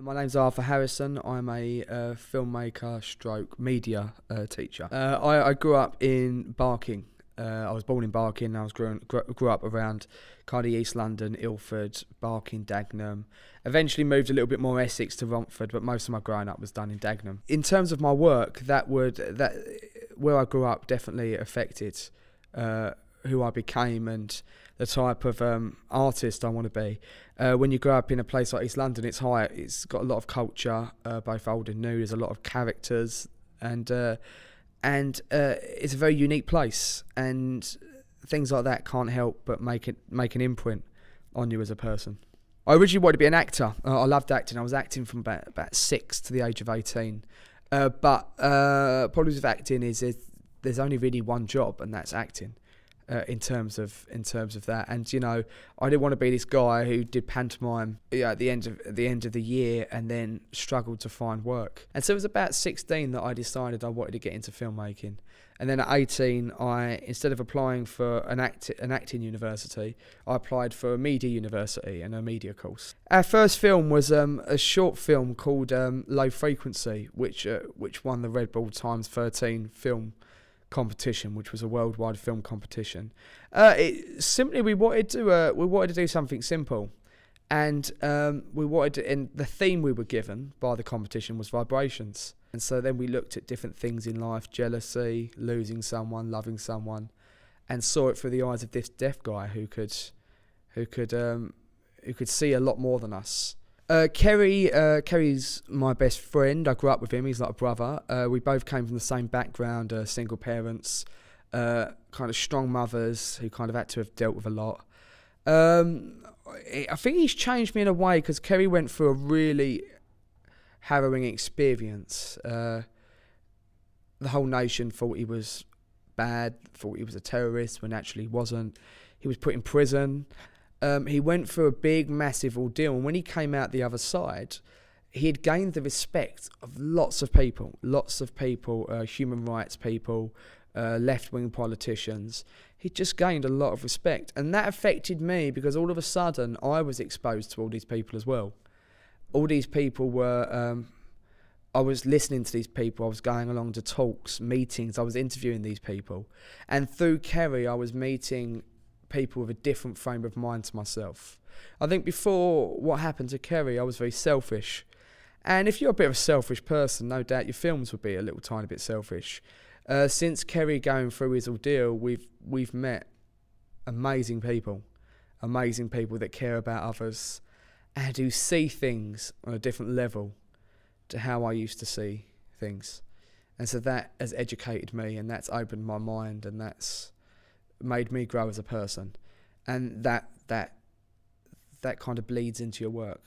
My name's Arthur Harrison. I'm a filmmaker stroke media teacher. I grew up in Barking. I was born in Barking. I grew up around kind of East London, Ilford, Barking, Dagenham. Eventually moved a little bit more Essex to Romford, but most of my growing up was done in Dagenham. In terms of my work, where I grew up definitely affected who I became and the type of artist I want to be. When you grow up in a place like East London, it's got a lot of culture, both old and new. There's a lot of characters, and it's a very unique place, and things like that can't help but make an imprint on you as a person. I originally wanted to be an actor. I loved acting. I was acting from about 6 to the age of 18. But problems with acting is there's only really one job, and that's acting. In terms of that, and you know, I didn't want to be this guy who did pantomime at the end of the year and then struggled to find work. And so it was about 16 that I decided I wanted to get into filmmaking. And then at 18, instead of applying for an acting university, I applied for a media university and a media course. Our first film was a short film called Low Frequency, which won the Red Bull Times 13 film competition, which was a worldwide film competition. We wanted to do something simple, and the theme we were given by the competition was vibrations. And so then we looked at different things in life: jealousy, losing someone, loving someone, and saw it through the eyes of this deaf guy who could see a lot more than us. Kerry's my best friend. I grew up with him. He's like a brother. We both came from the same background, single parents, kind of strong mothers who kind of had to have dealt with a lot. I think he's changed me in a way because Kerry went through a really harrowing experience. The whole nation thought he was bad, thought he was a terrorist, when actually he wasn't. He was put in prison. He went through a big, massive ordeal, and when he came out the other side, he had gained the respect of lots of people, human rights people, left-wing politicians. He just gained a lot of respect, and that affected me because all of a sudden I was exposed to all these people as well. All these people were... I was listening to these people, I was going along to talks, meetings, I was interviewing these people, and through Kerry I was meeting people with a different frame of mind to myself. I think before what happened to Kerry, I was very selfish. And if you're a bit of a selfish person, no doubt your films would be a little tiny bit selfish. Since Kerry going through his ordeal, we've met amazing people that care about others and who see things on a different level to how I used to see things. And so that has educated me, and that's opened my mind, and that's made me grow as a person, and that kind of bleeds into your work.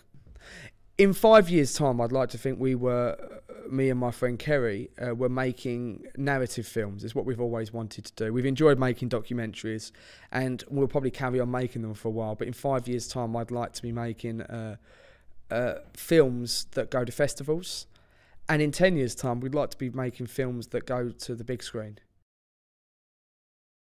In 5 years' time, I'd like to think me and my friend Kerry were making narrative films. It's what we've always wanted to do. We've enjoyed making documentaries, and we'll probably carry on making them for a while, but in 5 years' time I'd like to be making films that go to festivals, and in 10 years' time we'd like to be making films that go to the big screen.